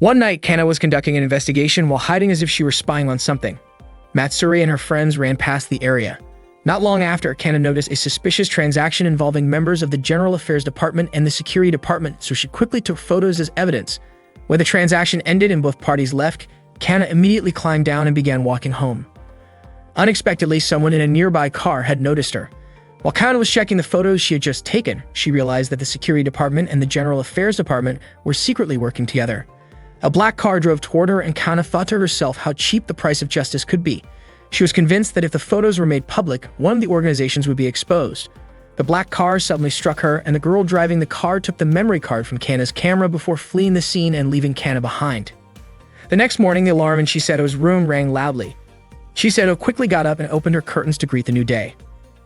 One night, Kana was conducting an investigation while hiding as if she were spying on something. Matsuri and her friends ran past the area. Not long after, Kana noticed a suspicious transaction involving members of the General Affairs Department and the Security Department, so she quickly took photos as evidence. When the transaction ended and both parties left, Kana immediately climbed down and began walking home. Unexpectedly, someone in a nearby car had noticed her. While Kana was checking the photos she had just taken, she realized that the Security Department and the General Affairs Department were secretly working together. A black car drove toward her, and Kana thought to herself how cheap the price of justice could be. She was convinced that if the photos were made public, one of the organizations would be exposed. The black car suddenly struck her, and the girl driving the car took the memory card from Kana's camera before fleeing the scene and leaving Kana behind. The next morning, the alarm in Chisado's room rang loudly. Chisado quickly got up and opened her curtains to greet the new day.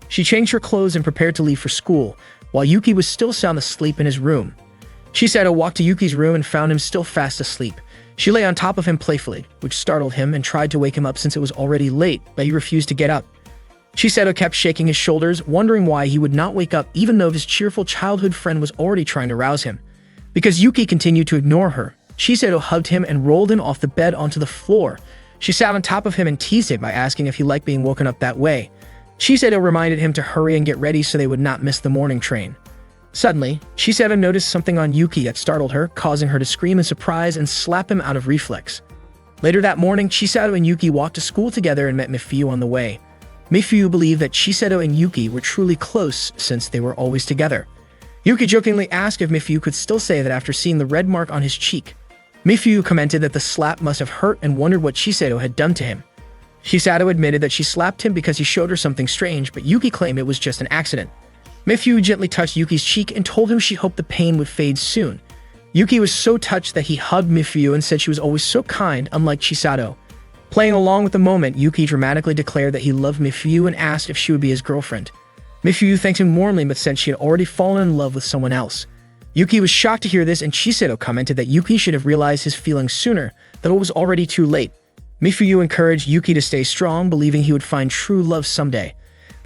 She changed her clothes and prepared to leave for school, while Yuki was still sound asleep in his room. Chisado walked to Yuki's room and found him still fast asleep. She lay on top of him playfully, which startled him, and tried to wake him up since it was already late, but he refused to get up. Chisado kept shaking his shoulders, wondering why he would not wake up even though his cheerful childhood friend was already trying to rouse him. Because Yuki continued to ignore her, Chisado hugged him and rolled him off the bed onto the floor. She sat on top of him and teased him by asking if he liked being woken up that way. Chisado reminded him to hurry and get ready so they would not miss the morning train. Suddenly, Chisado noticed something on Yuki that startled her, causing her to scream in surprise and slap him out of reflex. Later that morning, Chisado and Yuki walked to school together and met Mifuyu on the way. Mifuyu believed that Chisado and Yuki were truly close since they were always together. Yuki jokingly asked if Mifuyu could still say that after seeing the red mark on his cheek. Mifuyu commented that the slap must have hurt and wondered what Chisado had done to him. Chisado admitted that she slapped him because he showed her something strange, but Yuki claimed it was just an accident. Mifuyu gently touched Yuki's cheek and told him she hoped the pain would fade soon. Yuki was so touched that he hugged Mifuyu and said she was always so kind, unlike Chisado. Playing along with the moment, Yuki dramatically declared that he loved Mifuyu and asked if she would be his girlfriend. Mifuyu thanked him warmly but said she had already fallen in love with someone else. Yuki was shocked to hear this, and Chisado commented that Yuki should have realized his feelings sooner, that it was already too late. Mifuyu encouraged Yuki to stay strong, believing he would find true love someday.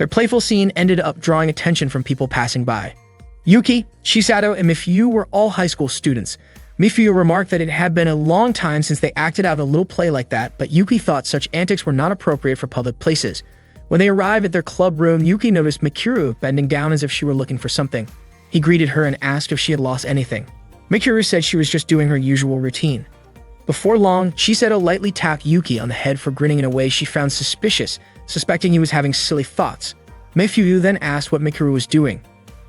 Their playful scene ended up drawing attention from people passing by. Yuki, Chisado, and Mifuyu were all high school students. Mifuyu remarked that it had been a long time since they acted out a little play like that, but Yuki thought such antics were not appropriate for public places. When they arrived at their club room, Yuki noticed Mikuru bending down as if she were looking for something. He greeted her and asked if she had lost anything. Mikuru said she was just doing her usual routine. Before long, Chisado lightly tapped Yuki on the head for grinning in a way she found suspicious, suspecting he was having silly thoughts. Mifuyu then asked what Mikuru was doing.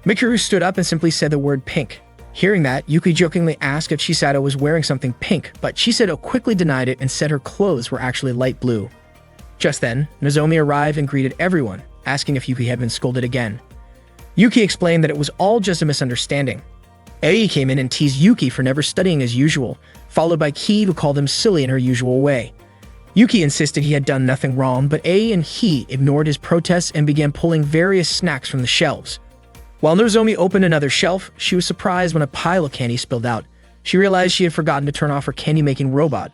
Mikuru stood up and simply said the word pink. Hearing that, Yuki jokingly asked if Chisado was wearing something pink, but Chisado quickly denied it and said her clothes were actually light blue. Just then, Nozomi arrived and greeted everyone, asking if Yuki had been scolded again. Yuki explained that it was all just a misunderstanding. Ei came in and teased Yuki for never studying as usual, followed by Ki, who called him silly in her usual way. Yuki insisted he had done nothing wrong, but Ei and he ignored his protests and began pulling various snacks from the shelves. While Nozomi opened another shelf, she was surprised when a pile of candy spilled out. She realized she had forgotten to turn off her candy-making robot,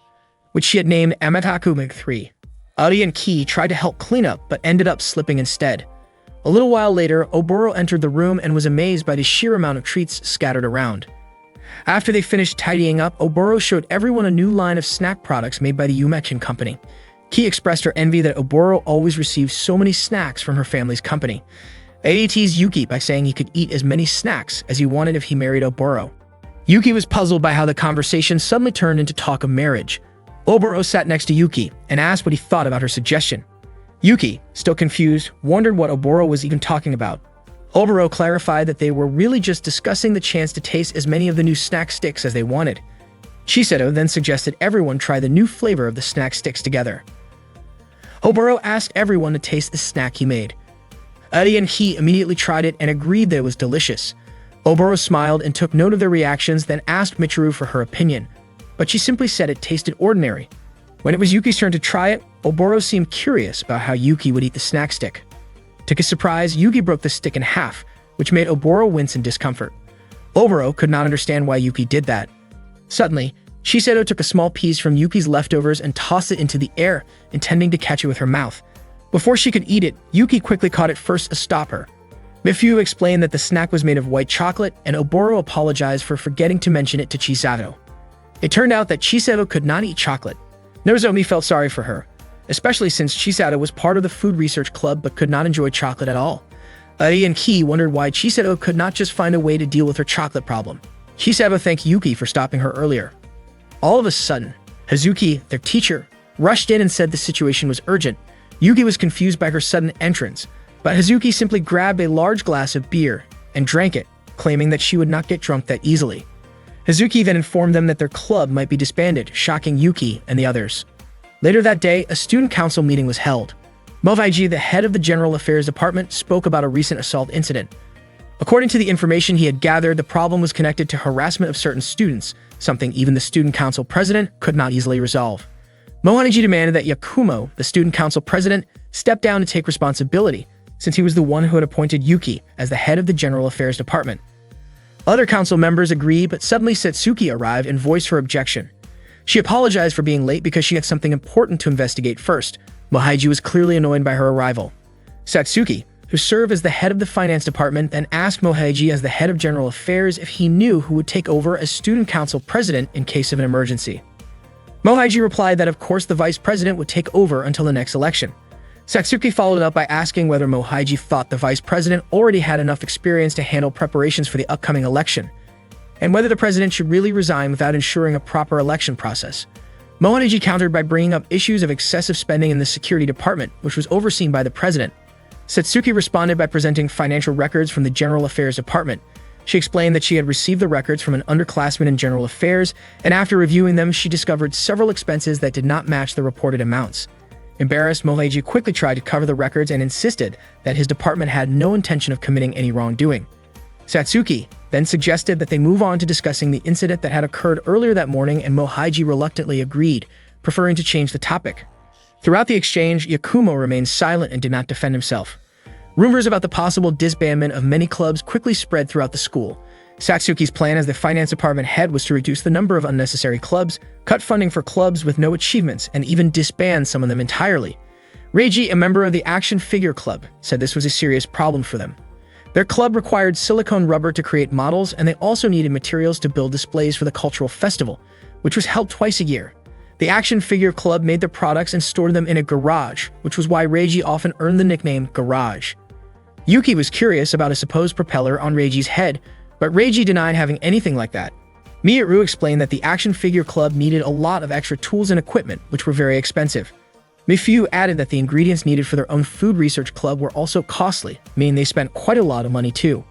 which she had named Amataku Mig-3. Ari and Ki tried to help clean up, but ended up slipping instead. A little while later, Oboro entered the room and was amazed by the sheer amount of treats scattered around. After they finished tidying up, Oboro showed everyone a new line of snack products made by the Umechin company. Ki expressed her envy that Oboro always received so many snacks from her family's company. Ei teased Yuki by saying he could eat as many snacks as he wanted if he married Oboro. Yuki was puzzled by how the conversation suddenly turned into talk of marriage. Oboro sat next to Yuki and asked what he thought about her suggestion. Yuki, still confused, wondered what Oboro was even talking about. Oboro clarified that they were really just discussing the chance to taste as many of the new snack sticks as they wanted. Chisado then suggested everyone try the new flavor of the snack sticks together. Oboro asked everyone to taste the snack he made. Ari and he immediately tried it and agreed that it was delicious. Oboro smiled and took note of their reactions, then asked Michiru for her opinion, but she simply said it tasted ordinary. When it was Yuki's turn to try it, Oboro seemed curious about how Yuki would eat the snack stick. To his surprise, Yuki broke the stick in half, which made Oboro wince in discomfort. Oboro could not understand why Yuki did that. Suddenly, Chisado took a small piece from Yuki's leftovers and tossed it into the air, intending to catch it with her mouth. Before she could eat it, Yuki quickly caught it first to stop her. Mifuyu explained that the snack was made of white chocolate, and Oboro apologized for forgetting to mention it to Chisado. It turned out that Chisato could not eat chocolate. Nozomi felt sorry for her, especially since Chisato was part of the food research club but could not enjoy chocolate at all. Eri and Ki wondered why Chisato could not just find a way to deal with her chocolate problem. Chisato thanked Yuki for stopping her earlier. All of a sudden, Hazuki, their teacher, rushed in and said the situation was urgent. Yuki was confused by her sudden entrance, but Hazuki simply grabbed a large glass of beer and drank it, claiming that she would not get drunk that easily. Hazuki then informed them that their club might be disbanded, shocking Yuki and the others. Later that day, a student council meeting was held. Mohaiji, the head of the General Affairs Department, spoke about a recent assault incident. According to the information he had gathered, the problem was connected to harassment of certain students, something even the student council president could not easily resolve. Mohaiji demanded that Yakumo, the student council president, step down and take responsibility, since he was the one who had appointed Yuki as the head of the General Affairs Department. Other council members agreed, but suddenly Satsuki arrived and voiced her objection. She apologized for being late because she had something important to investigate first. Mohaiji was clearly annoyed by her arrival. Satsuki, who served as the head of the finance department, then asked Mohaiji as the head of general affairs if he knew who would take over as student council president in case of an emergency. Mohaiji replied that of course the vice president would take over until the next election. Satsuki followed up by asking whether Mohaiji thought the vice president already had enough experience to handle preparations for the upcoming election, and whether the president should really resign without ensuring a proper election process. Mohaiji countered by bringing up issues of excessive spending in the security department, which was overseen by the president. Satsuki responded by presenting financial records from the General Affairs Department. She explained that she had received the records from an underclassman in General Affairs, and after reviewing them, she discovered several expenses that did not match the reported amounts. Embarrassed, Mohaiji quickly tried to cover the records and insisted that his department had no intention of committing any wrongdoing. Satsuki then suggested that they move on to discussing the incident that had occurred earlier that morning, and Mohaiji reluctantly agreed, preferring to change the topic. Throughout the exchange, Yakumo remained silent and did not defend himself. Rumors about the possible disbandment of many clubs quickly spread throughout the school. Satsuki's plan as the finance department head was to reduce the number of unnecessary clubs, cut funding for clubs with no achievements, and even disband some of them entirely. Reiji, a member of the Action Figure Club, said this was a serious problem for them. Their club required silicone rubber to create models, and they also needed materials to build displays for the cultural festival, which was held twice a year. The Action Figure Club made their products and stored them in a garage, which was why Reiji often earned the nickname Garage. Yuki was curious about a supposed propeller on Reiji's head, but Reiji denied having anything like that. Miyaru explained that the Action Figure Club needed a lot of extra tools and equipment, which were very expensive. Mifu added that the ingredients needed for their own food research club were also costly, meaning they spent quite a lot of money too.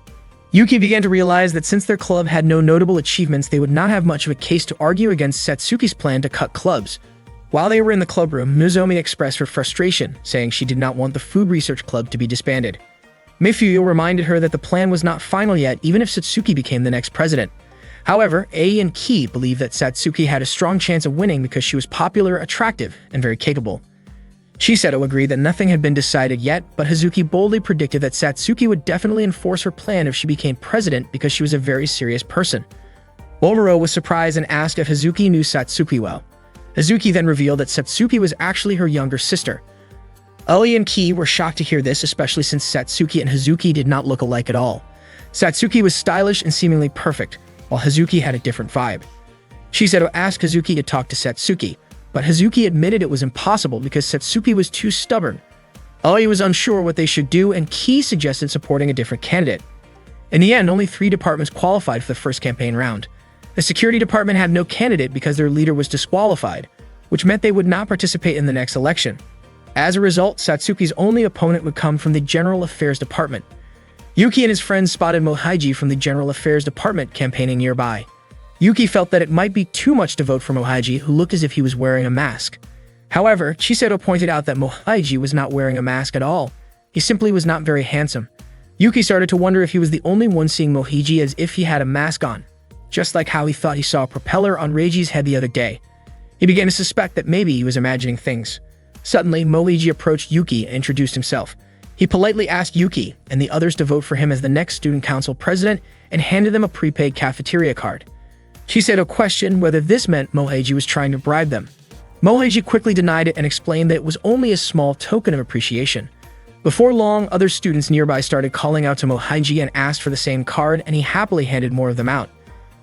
Yuki began to realize that since their club had no notable achievements, they would not have much of a case to argue against Satsuki's plan to cut clubs. While they were in the clubroom, Nozomi expressed her frustration, saying she did not want the food research club to be disbanded. Mifuyo reminded her that the plan was not final yet, even if Satsuki became the next president. However, Ei and Ki believed that Satsuki had a strong chance of winning because she was popular, attractive, and very capable. Chisato agreed that nothing had been decided yet, but Hazuki boldly predicted that Satsuki would definitely enforce her plan if she became president because she was a very serious person. Momoro was surprised and asked if Hazuki knew Satsuki well. Hazuki then revealed that Satsuki was actually her younger sister. Uli and Ki were shocked to hear this, especially since Satsuki and Hazuki did not look alike at all. Satsuki was stylish and seemingly perfect, while Hazuki had a different vibe. Chisato asked Hazuki to talk to Satsuki, but Hazuki admitted it was impossible because Satsuki was too stubborn. Uli was unsure what they should do, and Ki suggested supporting a different candidate. In the end, only 3 departments qualified for the first campaign round. The security department had no candidate because their leader was disqualified, which meant they would not participate in the next election. As a result, Satsuki's only opponent would come from the General Affairs Department. Yuki and his friends spotted Mohaiji from the General Affairs Department campaigning nearby. Yuki felt that it might be too much to vote for Mohaiji, who looked as if he was wearing a mask. However, Chisato pointed out that Mohaiji was not wearing a mask at all. He simply was not very handsome. Yuki started to wonder if he was the only one seeing Mohaiji as if he had a mask on, just like how he thought he saw a propeller on Reiji's head the other day. He began to suspect that maybe he was imagining things. Suddenly, Mohaiji approached Yuki and introduced himself. He politely asked Yuki and the others to vote for him as the next student council president and handed them a prepaid cafeteria card. Chisato questioned whether this meant Mohaiji was trying to bribe them. Mohaiji quickly denied it and explained that it was only a small token of appreciation. Before long, other students nearby started calling out to Mohaiji and asked for the same card, and he happily handed more of them out.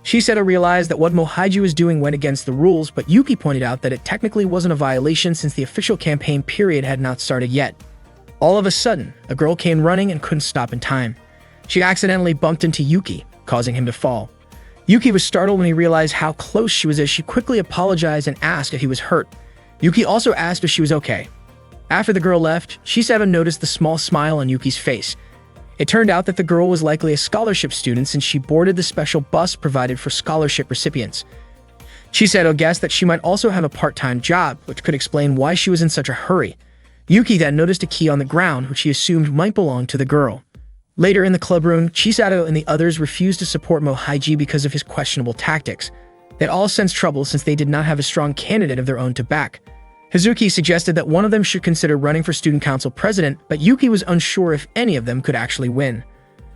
Shisato realized that what Mohaiji was doing went against the rules, but Yuki pointed out that it technically wasn't a violation since the official campaign period had not started yet. All of a sudden, a girl came running and couldn't stop in time. She accidentally bumped into Yuki, causing him to fall. Yuki was startled when he realized how close she was as she quickly apologized and asked if he was hurt. Yuki also asked if she was okay. After the girl left, Shisato noticed the small smile on Yuki's face. It turned out that the girl was likely a scholarship student since she boarded the special bus provided for scholarship recipients. Shisato guessed that she might also have a part-time job, which could explain why she was in such a hurry. Yuki then noticed a key on the ground, which he assumed might belong to the girl. Later in the club room, Shisato and the others refused to support Mohaiji because of his questionable tactics. They had all sensed trouble since they did not have a strong candidate of their own to back. Hazuki suggested that one of them should consider running for student council president, but Yuki was unsure if any of them could actually win.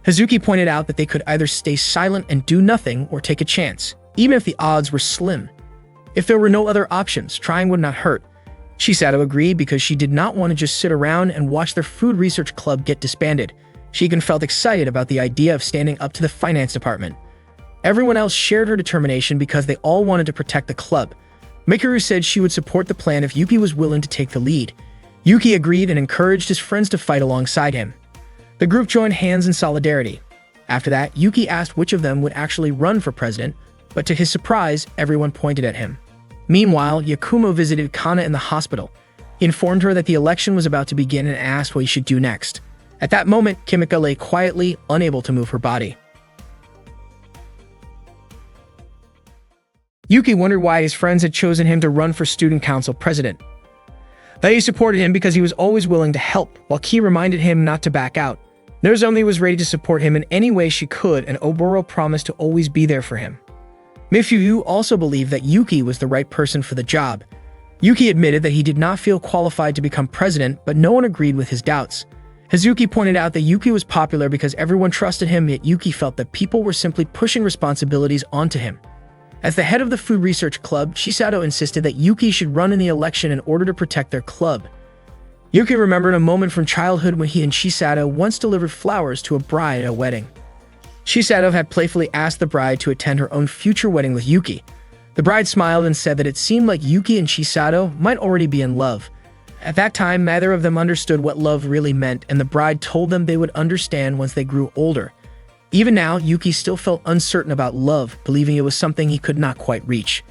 Hazuki pointed out that they could either stay silent and do nothing or take a chance, even if the odds were slim. If there were no other options, trying would not hurt. Shisato agreed because she did not want to just sit around and watch their food research club get disbanded. She even felt excited about the idea of standing up to the finance department. Everyone else shared her determination because they all wanted to protect the club. Mikuru said she would support the plan if Yuki was willing to take the lead. Yuki agreed and encouraged his friends to fight alongside him. The group joined hands in solidarity. After that, Yuki asked which of them would actually run for president, but to his surprise, everyone pointed at him. Meanwhile, Yakumo visited Kana in the hospital. He informed her that the election was about to begin and asked what he should do next. At that moment, Kimika lay quietly, unable to move her body. Yuki wondered why his friends had chosen him to run for student council president. They supported him because he was always willing to help, while Ki reminded him not to back out. Nozomi was ready to support him in any way she could, and Oboro promised to always be there for him. Mifuyu also believed that Yuki was the right person for the job. Yuki admitted that he did not feel qualified to become president, but no one agreed with his doubts. Hazuki pointed out that Yuki was popular because everyone trusted him, yet Yuki felt that people were simply pushing responsibilities onto him. As the head of the food research club, Shisato insisted that Yuki should run in the election in order to protect their club. Yuki remembered a moment from childhood when he and Shisato once delivered flowers to a bride at a wedding. Shisato had playfully asked the bride to attend her own future wedding with Yuki. The bride smiled and said that it seemed like Yuki and Shisato might already be in love. At that time, neither of them understood what love really meant, and the bride told them they would understand once they grew older. Even now, Yuki still felt uncertain about love, believing it was something he could not quite reach.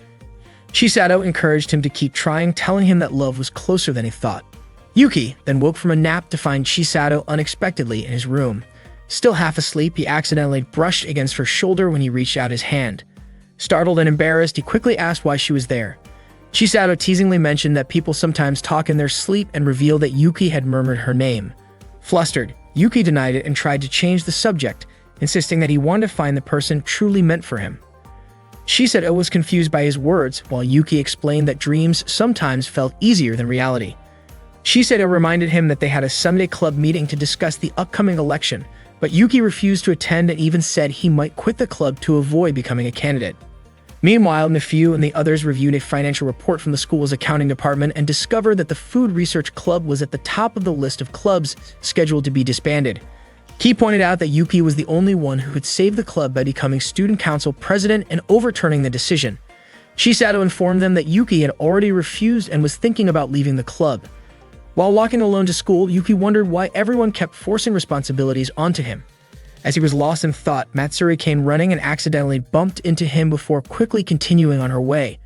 Shisato encouraged him to keep trying, telling him that love was closer than he thought. Yuki then woke from a nap to find Shisato unexpectedly in his room. Still half asleep, he accidentally brushed against her shoulder when he reached out his hand. Startled and embarrassed, he quickly asked why she was there. Shisato teasingly mentioned that people sometimes talk in their sleep and revealed that Yuki had murmured her name. Flustered, Yuki denied it and tried to change the subject, insisting that he wanted to find the person truly meant for him. Shisato was confused by his words, while Yuki explained that dreams sometimes felt easier than reality. Shisato reminded him that they had a Sunday club meeting to discuss the upcoming election, but Yuki refused to attend and even said he might quit the club to avoid becoming a candidate. Meanwhile, Mifuyu and the others reviewed a financial report from the school's accounting department and discovered that the Food Research Club was at the top of the list of clubs scheduled to be disbanded. Ki pointed out that Yuki was the only one who could save the club by becoming student council president and overturning the decision. Shisato informed them that Yuki had already refused and was thinking about leaving the club. While walking alone to school, Yuki wondered why everyone kept forcing responsibilities onto him. As he was lost in thought, Matsuri came running and accidentally bumped into him before quickly continuing on her way.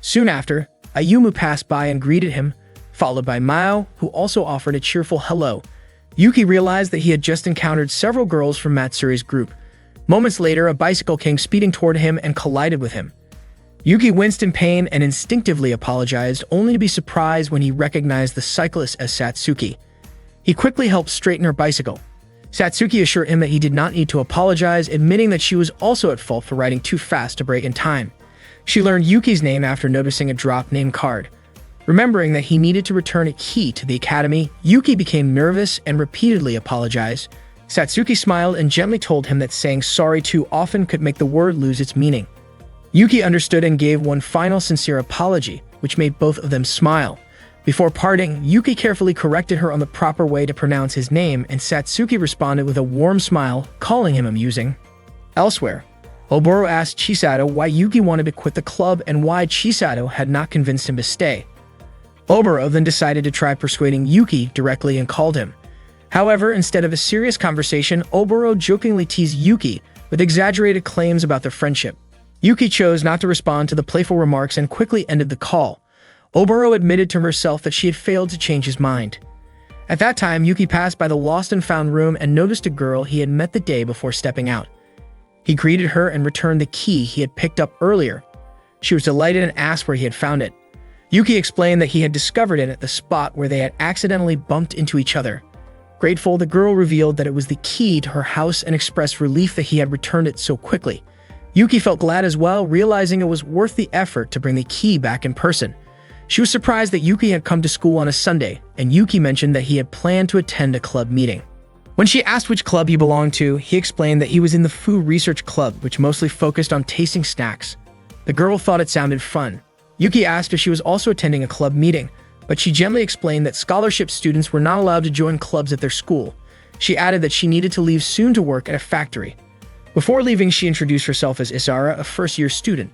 Soon after, Ayumu passed by and greeted him, followed by Mao, who also offered a cheerful hello. Yuki realized that he had just encountered several girls from Matsuri's group. Moments later, a bicycle came speeding toward him and collided with him. Yuki winced in pain and instinctively apologized, only to be surprised when he recognized the cyclist as Satsuki. He quickly helped straighten her bicycle. Satsuki assured him that he did not need to apologize, admitting that she was also at fault for riding too fast to brake in time. She learned Yuki's name after noticing a dropped name card. Remembering that he needed to return a key to the academy, Yuki became nervous and repeatedly apologized. Satsuki smiled and gently told him that saying sorry too often could make the word lose its meaning. Yuki understood and gave one final sincere apology, which made both of them smile. Before parting, Yuki carefully corrected her on the proper way to pronounce his name, and Satsuki responded with a warm smile, calling him amusing. Elsewhere, Oboro asked Chisato why Yuki wanted to quit the club and why Chisato had not convinced him to stay. Oboro then decided to try persuading Yuki directly and called him. However, instead of a serious conversation, Oboro jokingly teased Yuki with exaggerated claims about their friendship. Yuki chose not to respond to the playful remarks and quickly ended the call. Oboro admitted to herself that she had failed to change his mind. At that time, Yuki passed by the lost and found room and noticed a girl he had met the day before stepping out. He greeted her and returned the key he had picked up earlier. She was delighted and asked where he had found it. Yuki explained that he had discovered it at the spot where they had accidentally bumped into each other. Grateful, the girl revealed that it was the key to her house and expressed relief that he had returned it so quickly. Yuki felt glad as well, realizing it was worth the effort to bring the key back in person. She was surprised that Yuki had come to school on a Sunday, and Yuki mentioned that he had planned to attend a club meeting. When she asked which club he belonged to, he explained that he was in the Food Research Club, which mostly focused on tasting snacks. The girl thought it sounded fun. Yuki asked if she was also attending a club meeting, but she gently explained that scholarship students were not allowed to join clubs at their school. She added that she needed to leave soon to work at a factory. Before leaving, she introduced herself as Isara, a first-year student.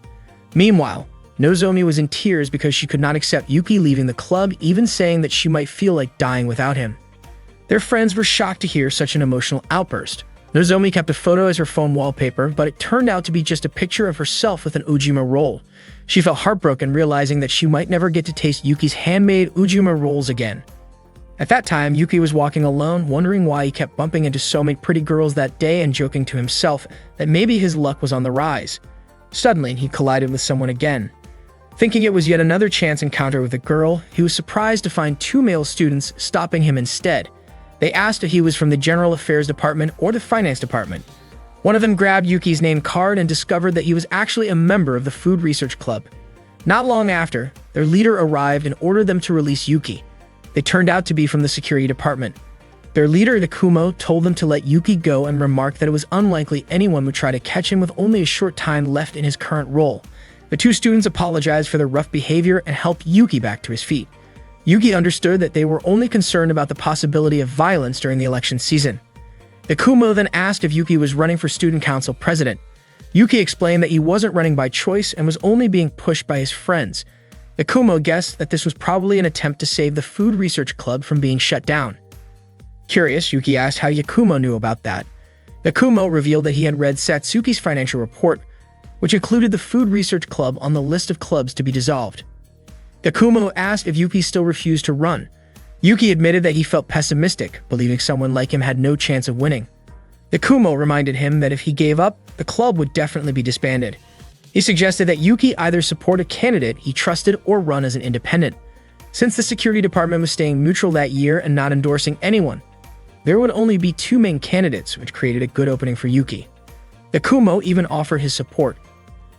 Meanwhile, Nozomi was in tears because she could not accept Yuki leaving the club, even saying that she might feel like dying without him. Their friends were shocked to hear such an emotional outburst. Nozomi kept a photo as her phone wallpaper, but it turned out to be just a picture of herself with an ujima roll. She felt heartbroken, realizing that she might never get to taste Yuki's handmade ujima rolls again. At that time, Yuki was walking alone, wondering why he kept bumping into so many pretty girls that day and joking to himself that maybe his luck was on the rise. Suddenly, he collided with someone again. Thinking it was yet another chance encounter with a girl, he was surprised to find two male students stopping him instead. They asked if he was from the General Affairs Department or the Finance Department. One of them grabbed Yuki's name card and discovered that he was actually a member of the Food Research Club. Not long after, their leader arrived and ordered them to release Yuki. They turned out to be from the security department. Their leader, Takumo, told them to let Yuki go and remarked that it was unlikely anyone would try to catch him with only a short time left in his current role. The two students apologized for their rough behavior and helped Yuki back to his feet. Yuki understood that they were only concerned about the possibility of violence during the election season. Takumo then asked if Yuki was running for student council president. Yuki explained that he wasn't running by choice and was only being pushed by his friends. Takumo guessed that this was probably an attempt to save the Food Research Club from being shut down. Curious, Yuki asked how Yakumo knew about that. Takumo revealed that he had read Satsuki's financial report, which included the Food Research Club on the list of clubs to be dissolved. Takumo asked if Yuki still refused to run. Yuki admitted that he felt pessimistic, believing someone like him had no chance of winning. Takumo reminded him that if he gave up, the club would definitely be disbanded. He suggested that Yuki either support a candidate he trusted or run as an independent. Since the security department was staying neutral that year and not endorsing anyone, there would only be two main candidates, which created a good opening for Yuki. Takumo even offered his support.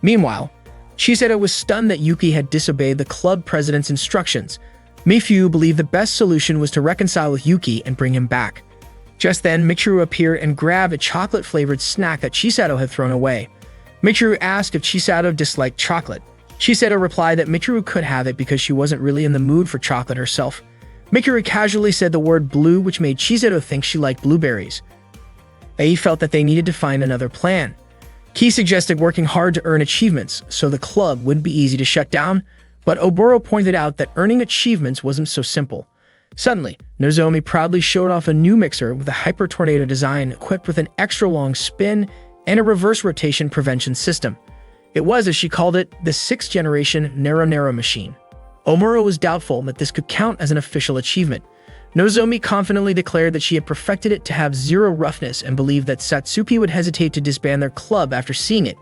Meanwhile, Chisato was stunned that Yuki had disobeyed the club president's instructions. Mifu believed the best solution was to reconcile with Yuki and bring him back. Just then, Michiru appeared and grabbed a chocolate-flavored snack that Chisato had thrown away. Michiru asked if Chisato disliked chocolate. Chisato replied that Michiru could have it because she wasn't really in the mood for chocolate herself. Michiru casually said the word blue, which made Chisato think she liked blueberries. He felt that they needed to find another plan. Ki suggested working hard to earn achievements, so the club wouldn't be easy to shut down, but Oboro pointed out that earning achievements wasn't so simple. Suddenly, Nozomi proudly showed off a new mixer with a Hyper Tornado design equipped with an extra-long spin and a reverse rotation prevention system. It was, as she called it, the 6th-generation Nero machine. Omura was doubtful that this could count as an official achievement. Nozomi confidently declared that she had perfected it to have zero roughness and believed that Satsuki would hesitate to disband their club after seeing it.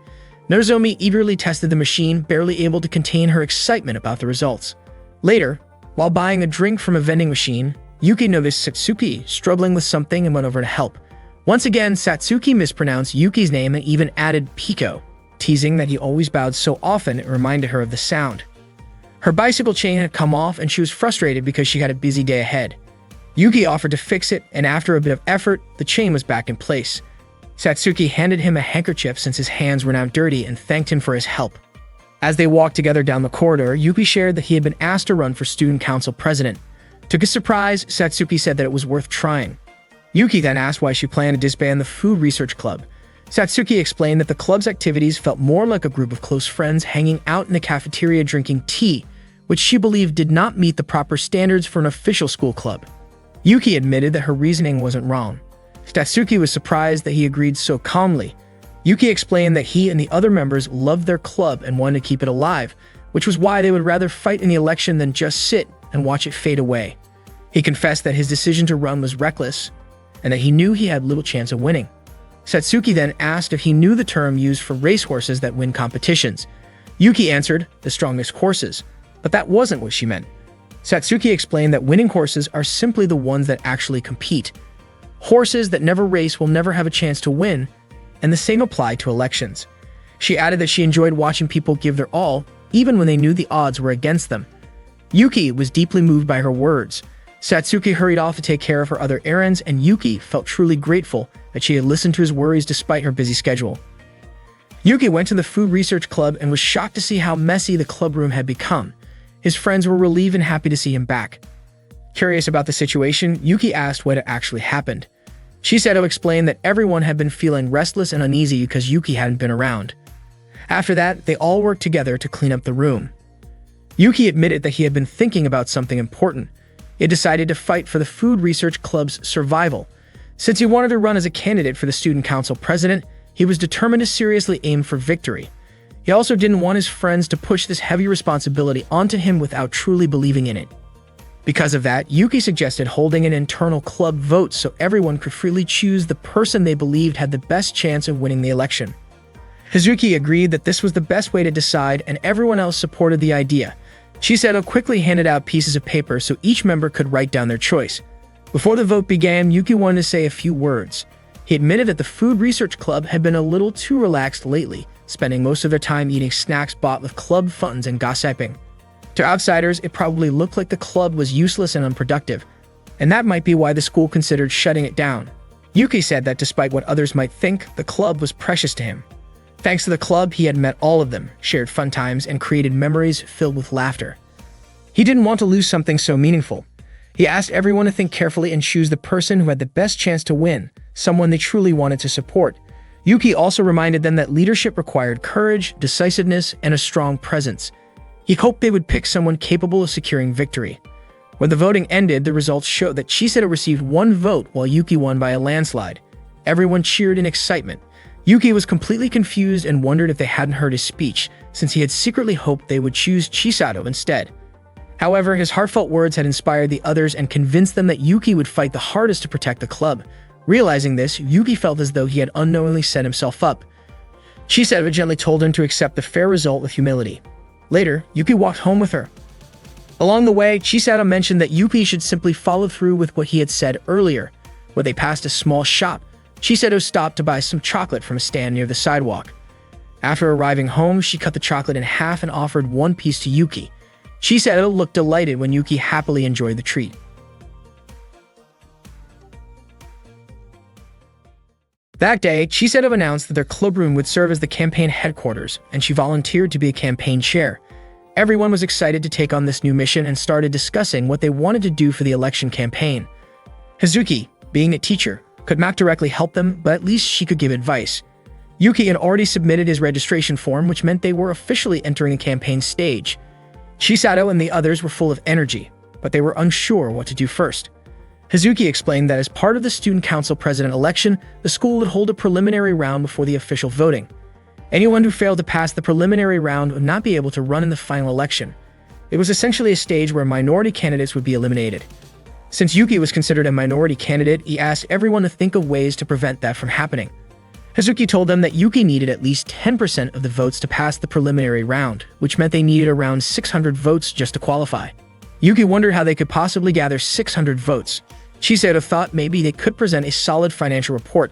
Nozomi eagerly tested the machine, barely able to contain her excitement about the results. Later, while buying a drink from a vending machine, Yuki noticed Satsuki struggling with something and went over to help. Once again, Satsuki mispronounced Yuki's name and even added Pico, teasing that he always bowed so often it reminded her of the sound. Her bicycle chain had come off and she was frustrated because she had a busy day ahead. Yuki offered to fix it, and after a bit of effort, the chain was back in place. Satsuki handed him a handkerchief since his hands were now dirty and thanked him for his help. As they walked together down the corridor, Yuki shared that he had been asked to run for student council president. To his surprise, Satsuki said that it was worth trying. Yuki then asked why she planned to disband the Food Research Club. Satsuki explained that the club's activities felt more like a group of close friends hanging out in the cafeteria drinking tea, which she believed did not meet the proper standards for an official school club. Yuki admitted that her reasoning wasn't wrong. Satsuki was surprised that he agreed so calmly. Yuki explained that he and the other members loved their club and wanted to keep it alive, which was why they would rather fight in the election than just sit and watch it fade away. He confessed that his decision to run was reckless and that he knew he had little chance of winning. Satsuki then asked if he knew the term used for racehorses that win competitions. Yuki answered, the strongest horses, but that wasn't what she meant. Satsuki explained that winning horses are simply the ones that actually compete. Horses that never race will never have a chance to win, and the same applied to elections. She added that she enjoyed watching people give their all, even when they knew the odds were against them. Yuki was deeply moved by her words. Satsuki hurried off to take care of her other errands, and Yuki felt truly grateful that she had listened to his worries despite her busy schedule. Yuki went to the food research club and was shocked to see how messy the club room had become. His friends were relieved and happy to see him back. Curious about the situation, Yuki asked what had actually happened. Shiseto explained that everyone had been feeling restless and uneasy because Yuki hadn't been around. After that, they all worked together to clean up the room. Yuki admitted that he had been thinking about something important. He had decided to fight for the Food Research Club's survival. Since he wanted to run as a candidate for the Student Council president, he was determined to seriously aim for victory. He also didn't want his friends to push this heavy responsibility onto him without truly believing in it. Because of that, Yuki suggested holding an internal club vote so everyone could freely choose the person they believed had the best chance of winning the election. Hazuki agreed that this was the best way to decide, and everyone else supported the idea. Shiseto quickly handed out pieces of paper so each member could write down their choice. Before the vote began, Yuki wanted to say a few words. He admitted that the Food Research Club had been a little too relaxed lately, spending most of their time eating snacks bought with club funds and gossiping. To outsiders, it probably looked like the club was useless and unproductive, and that might be why the school considered shutting it down. Yuki said that despite what others might think, the club was precious to him. Thanks to the club, he had met all of them, shared fun times, and created memories filled with laughter. He didn't want to lose something so meaningful. He asked everyone to think carefully and choose the person who had the best chance to win, someone they truly wanted to support. Yuki also reminded them that leadership required courage, decisiveness, and a strong presence. He hoped they would pick someone capable of securing victory. When the voting ended, the results showed that Shiseto received 1 vote while Yuki won by a landslide. Everyone cheered in excitement. Yuki was completely confused and wondered if they hadn't heard his speech, since he had secretly hoped they would choose Shiseto instead. However, his heartfelt words had inspired the others and convinced them that Yuki would fight the hardest to protect the club. Realizing this, Yuki felt as though he had unknowingly set himself up. Shiseto gently told him to accept the fair result with humility. Later, Yuki walked home with her. Along the way, Shiseto mentioned that Yuki should simply follow through with what he had said earlier. When they passed a small shop, Shiseto stopped to buy some chocolate from a stand near the sidewalk. After arriving home, she cut the chocolate in half and offered 1 piece to Yuki. Shiseto looked delighted when Yuki happily enjoyed the treat. That day, Shiseto announced that their club room would serve as the campaign headquarters, and she volunteered to be a campaign chair. Everyone was excited to take on this new mission and started discussing what they wanted to do for the election campaign. Hazuki, being a teacher, could not directly help them, but at least she could give advice. Yuki had already submitted his registration form, which meant they were officially entering the campaign stage. Shiseto and the others were full of energy, but they were unsure what to do first. Hazuki explained that as part of the Student Council president election, the school would hold a preliminary round before the official voting. Anyone who failed to pass the preliminary round would not be able to run in the final election. It was essentially a stage where minority candidates would be eliminated. Since Yuki was considered a minority candidate, he asked everyone to think of ways to prevent that from happening. Hazuki told them that Yuki needed at least 10% of the votes to pass the preliminary round, which meant they needed around 600 votes just to qualify. Yuki wondered how they could possibly gather 600 votes. Shiseto thought maybe they could present a solid financial report.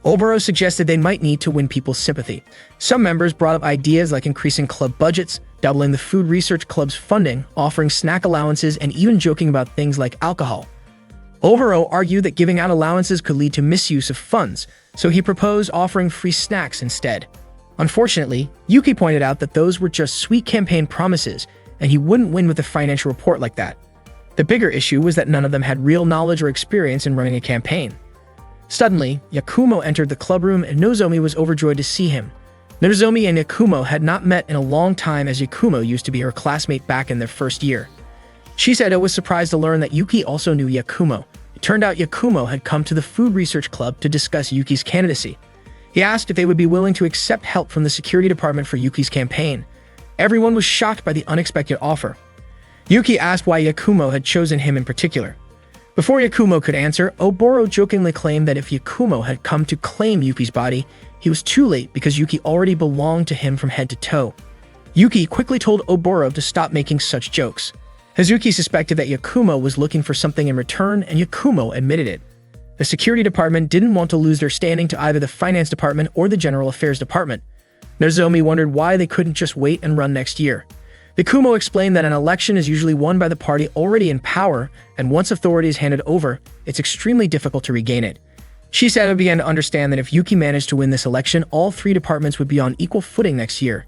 Oboro suggested they might need to win people's sympathy. Some members brought up ideas like increasing club budgets, doubling the Food Research Club's funding, offering snack allowances, and even joking about things like alcohol. Oboro argued that giving out allowances could lead to misuse of funds, so he proposed offering free snacks instead. Unfortunately, Yuki pointed out that those were just sweet campaign promises, and he wouldn't win with a financial report like that. The bigger issue was that none of them had real knowledge or experience in running a campaign. Suddenly, Yakumo entered the clubroom and Nozomi was overjoyed to see him. Nozomi and Yakumo had not met in a long time, as Yakumo used to be her classmate back in their first year. Shiseto was surprised to learn that Yuki also knew Yakumo. It turned out Yakumo had come to the Food Research Club to discuss Yuki's candidacy. He asked if they would be willing to accept help from the security department for Yuki's campaign. Everyone was shocked by the unexpected offer. Yuki asked why Yakumo had chosen him in particular. Before Yakumo could answer, Oboro jokingly claimed that if Yakumo had come to claim Yuki's body, he was too late because Yuki already belonged to him from head to toe. Yuki quickly told Oboro to stop making such jokes. Hazuki suspected that Yakumo was looking for something in return, and Yakumo admitted it. The security department didn't want to lose their standing to either the finance department or the general affairs department. Nozomi wondered why they couldn't just wait and run next year. Yakumo explained that an election is usually won by the party already in power, and once authority is handed over, it's extremely difficult to regain it. Shiseto began to understand that if Yuki managed to win this election, all three departments would be on equal footing next year.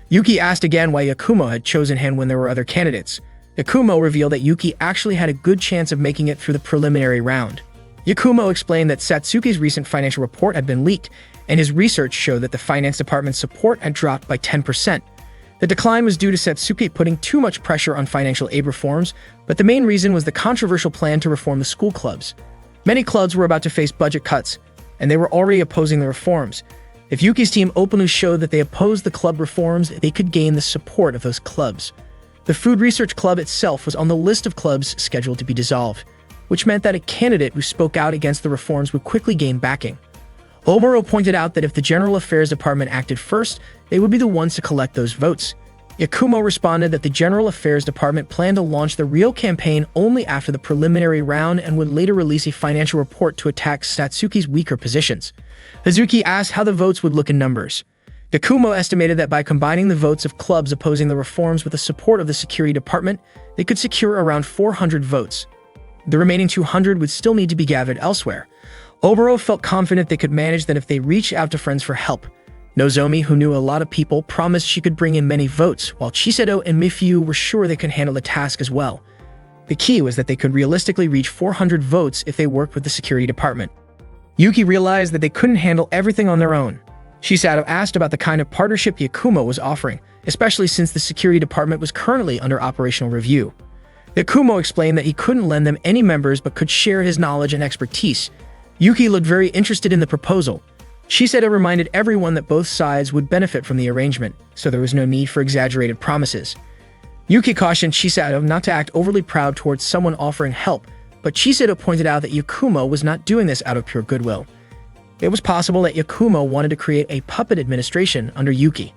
Yuki asked again why Yakumo had chosen him when there were other candidates. Yakumo revealed that Yuki actually had a good chance of making it through the preliminary round. Yakumo explained that Satsuki's recent financial report had been leaked, and his research showed that the finance department's support had dropped by 10%. The decline was due to Satsuki putting too much pressure on financial aid reforms, but the main reason was the controversial plan to reform the school clubs. Many clubs were about to face budget cuts, and they were already opposing the reforms. If Yuki's team openly showed that they opposed the club reforms, they could gain the support of those clubs. The Food Research Club itself was on the list of clubs scheduled to be dissolved, which meant that a candidate who spoke out against the reforms would quickly gain backing. Oboro pointed out that if the General Affairs Department acted first, they would be the ones to collect those votes. Yakumo responded that the General Affairs Department planned to launch the real campaign only after the preliminary round and would later release a financial report to attack Satsuki's weaker positions. Hazuki asked how the votes would look in numbers. Yakumo estimated that by combining the votes of clubs opposing the reforms with the support of the security department, they could secure around 400 votes. The remaining 200 would still need to be gathered elsewhere. Oboro felt confident they could manage that if they reached out to friends for help. Nozomi, who knew a lot of people, promised she could bring in many votes, while Chiseto and Mifyu were sure they could handle the task as well. The key was that they could realistically reach 400 votes if they worked with the security department. Yuki realized that they couldn't handle everything on their own. Chisato asked about the kind of partnership Yakumo was offering, especially since the security department was currently under operational review. Yakumo explained that he couldn't lend them any members but could share his knowledge and expertise. Yuki looked very interested in the proposal. Shiseto reminded everyone that both sides would benefit from the arrangement, so there was no need for exaggerated promises. Yuki cautioned Shiseto not to act overly proud towards someone offering help, but Shiseto pointed out that Yakumo was not doing this out of pure goodwill. It was possible that Yakumo wanted to create a puppet administration under Yuki.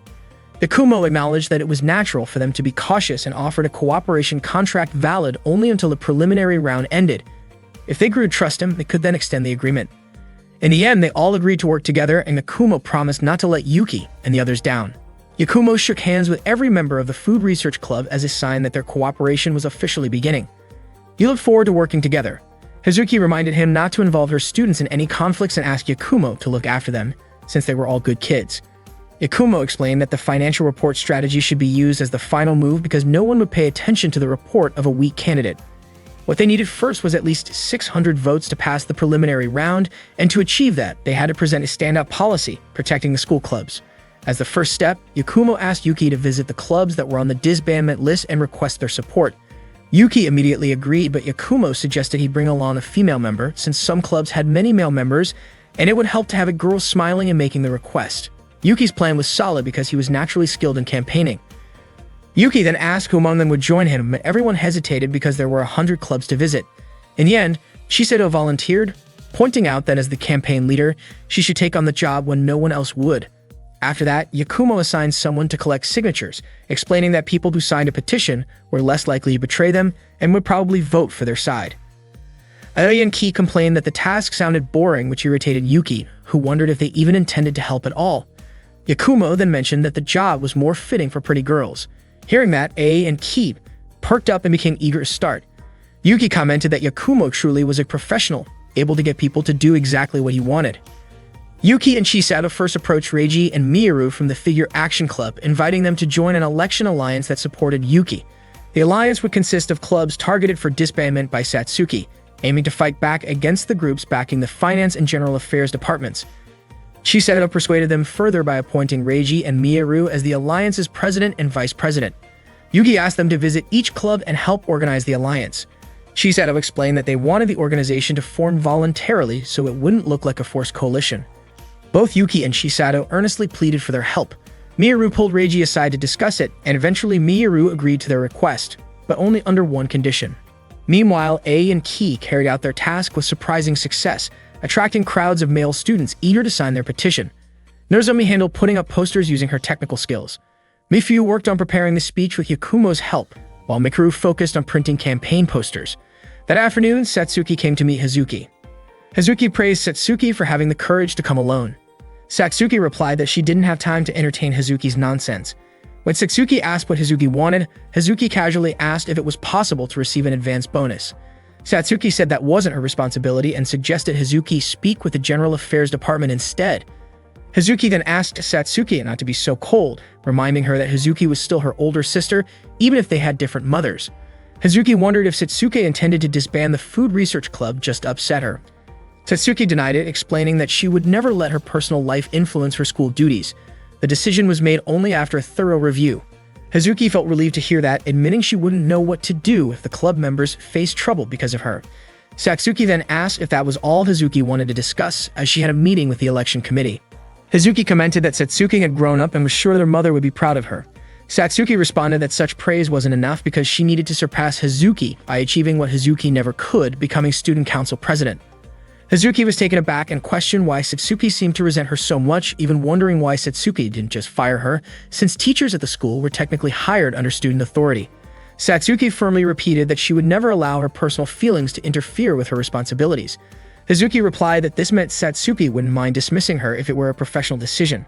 Yakumo acknowledged that it was natural for them to be cautious and offered a cooperation contract valid only until the preliminary round ended. If they grew to trust him, they could then extend the agreement. In the end, they all agreed to work together, and Yakumo promised not to let Yuki and the others down. Yakumo shook hands with every member of the Food Research Club as a sign that their cooperation was officially beginning. "You look forward to working together." Hazuki reminded him not to involve her students in any conflicts and asked Yakumo to look after them, since they were all good kids. Yakumo explained that the financial report strategy should be used as the final move because no one would pay attention to the report of a weak candidate. What they needed first was at least 600 votes to pass the preliminary round, and to achieve that, they had to present a standout policy protecting the school clubs. As the first step, Yakumo asked Yuki to visit the clubs that were on the disbandment list and request their support. Yuki immediately agreed, but Yakumo suggested he bring along a female member since some clubs had many male members, and it would help to have a girl smiling and making the request. Yuki's plan was solid because he was naturally skilled in campaigning. Yuki then asked who among them would join him, but everyone hesitated because there were 100 clubs to visit. In the end, Shiseto volunteered, pointing out that as the campaign leader, she should take on the job when no one else would. After that, Yakumo assigned someone to collect signatures, explaining that people who signed a petition were less likely to betray them and would probably vote for their side. Aoi and Ki complained that the task sounded boring, which irritated Yuki, who wondered if they even intended to help at all. Yakumo then mentioned that the job was more fitting for pretty girls. Hearing that, Aoi and Ki perked up and became eager to start. Yuki commented that Yakumo truly was a professional, able to get people to do exactly what he wanted. Yuki and Chisato first approached Reiji and Miyaru from the Figure Action Club, inviting them to join an election alliance that supported Yuki. The alliance would consist of clubs targeted for disbandment by Satsuki, aiming to fight back against the groups backing the finance and general affairs departments. Chisato persuaded them further by appointing Reiji and Miyaru as the alliance's president and vice president. Yuki asked them to visit each club and help organize the alliance. Chisato explained that they wanted the organization to form voluntarily so it wouldn't look like a forced coalition. Both Yuki and Chisato earnestly pleaded for their help. Miyaru pulled Reiji aside to discuss it, and eventually Miyaru agreed to their request, but only under one condition. Meanwhile, A and Ki carried out their task with surprising success, attracting crowds of male students eager to sign their petition. Nozomi handled putting up posters using her technical skills. Mifu worked on preparing the speech with Yakumo's help, while Mikuru focused on printing campaign posters. That afternoon, Satsuki came to meet Hazuki. Hazuki praised Satsuki for having the courage to come alone. Satsuki replied that she didn't have time to entertain Hazuki's nonsense. When Satsuki asked what Hazuki wanted, Hazuki casually asked if it was possible to receive an advance bonus. Satsuki said that wasn't her responsibility and suggested Hazuki speak with the General Affairs Department instead. Hazuki then asked Satsuki not to be so cold, reminding her that Hazuki was still her older sister, even if they had different mothers. Hazuki wondered if Satsuki intended to disband the Food Research Club just to upset her. Satsuki denied it, explaining that she would never let her personal life influence her school duties. The decision was made only after a thorough review. Hazuki felt relieved to hear that, admitting she wouldn't know what to do if the club members faced trouble because of her. Satsuki then asked if that was all Hazuki wanted to discuss, as she had a meeting with the election committee. Hazuki commented that Satsuki had grown up and was sure their mother would be proud of her. Satsuki responded that such praise wasn't enough because she needed to surpass Hazuki by achieving what Hazuki never could, becoming student council president. Hazuki was taken aback and questioned why Satsuki seemed to resent her so much, even wondering why Satsuki didn't just fire her, since teachers at the school were technically hired under student authority. Satsuki firmly repeated that she would never allow her personal feelings to interfere with her responsibilities. Hazuki replied that this meant Satsuki wouldn't mind dismissing her if it were a professional decision.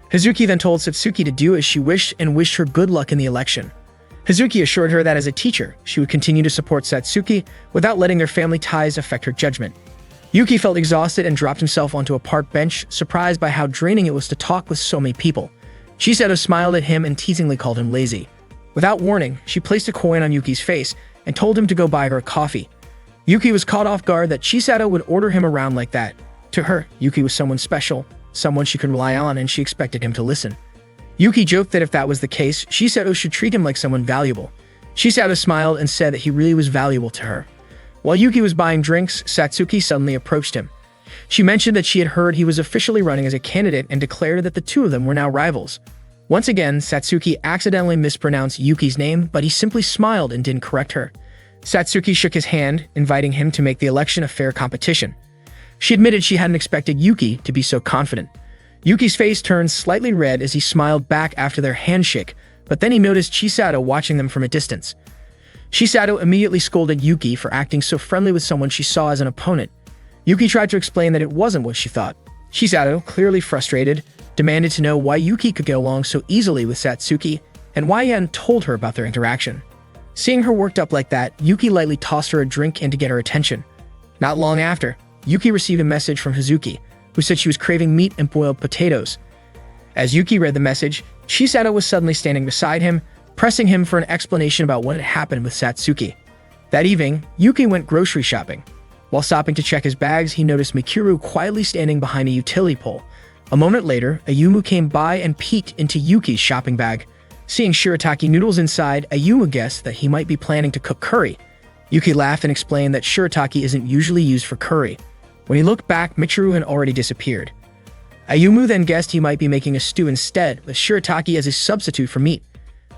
Hazuki then told Satsuki to do as she wished and wished her good luck in the election. Hazuki assured her that as a teacher, she would continue to support Satsuki without letting their family ties affect her judgment. Yuki felt exhausted and dropped himself onto a park bench, surprised by how draining it was to talk with so many people. Chisato smiled at him and teasingly called him lazy. Without warning, she placed a coin on Yuki's face and told him to go buy her a coffee. Yuki was caught off guard that Chisato would order him around like that. To her, Yuki was someone special, someone she could rely on, and she expected him to listen. Yuki joked that if that was the case, Chisato should treat him like someone valuable. Chisato smiled and said that he really was valuable to her. While Yuki was buying drinks, Satsuki suddenly approached him. She mentioned that she had heard he was officially running as a candidate and declared that the two of them were now rivals. Once again, Satsuki accidentally mispronounced Yuki's name, but he simply smiled and didn't correct her. Satsuki shook his hand, inviting him to make the election a fair competition. She admitted she hadn't expected Yuki to be so confident. Yuki's face turned slightly red as he smiled back after their handshake, but then he noticed Chisato watching them from a distance. Chisato immediately scolded Yuki for acting so friendly with someone she saw as an opponent. Yuki tried to explain that it wasn't what she thought. Chisato, clearly frustrated, demanded to know why Yuki could get along so easily with Satsuki and why he hadn't told her about their interaction. Seeing her worked up like that, Yuki lightly tossed her a drink in to get her attention. Not long after, Yuki received a message from Hazuki, who said she was craving meat and boiled potatoes. As Yuki read the message, Chisato was suddenly standing beside him, pressing him for an explanation about what had happened with Satsuki. That evening, Yuki went grocery shopping. While stopping to check his bags, he noticed Mikuru quietly standing behind a utility pole. A moment later, Ayumu came by and peeked into Yuki's shopping bag. Seeing shirataki noodles inside, Ayumu guessed that he might be planning to cook curry. Yuki laughed and explained that shirataki isn't usually used for curry. When he looked back, Mikuru had already disappeared. Ayumu then guessed he might be making a stew instead, with shirataki as a substitute for meat.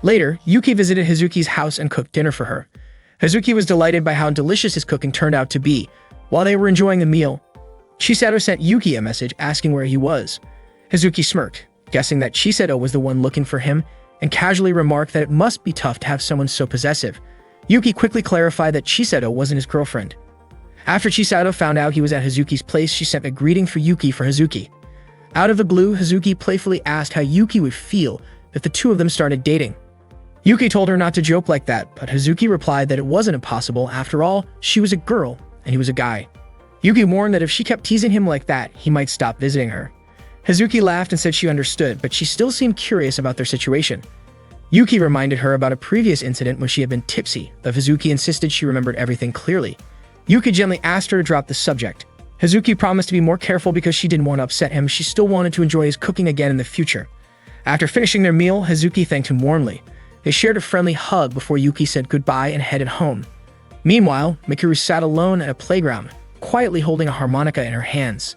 Later, Yuki visited Hazuki's house and cooked dinner for her. Hazuki was delighted by how delicious his cooking turned out to be. While they were enjoying the meal, Chisato sent Yuki a message asking where he was. Hazuki smirked, guessing that Chisato was the one looking for him, and casually remarked that it must be tough to have someone so possessive. Yuki quickly clarified that Chisato wasn't his girlfriend. After Chisato found out he was at Hazuki's place, she sent a greeting for Yuki for Hazuki. Out of the blue, Hazuki playfully asked how Yuki would feel if the two of them started dating. Yuki told her not to joke like that, but Hazuki replied that it wasn't impossible. After all, she was a girl and he was a guy. Yuki warned that if she kept teasing him like that, he might stop visiting her. Hazuki laughed and said she understood, but she still seemed curious about their situation. Yuki reminded her about a previous incident when she had been tipsy, though Hazuki insisted she remembered everything clearly. Yuki gently asked her to drop the subject. Hazuki promised to be more careful because she didn't want to upset him. She still wanted to enjoy his cooking again in the future. After finishing their meal, Hazuki thanked him warmly. They shared a friendly hug before Yuki said goodbye and headed home. Meanwhile, Mikuru sat alone at a playground, quietly holding a harmonica in her hands.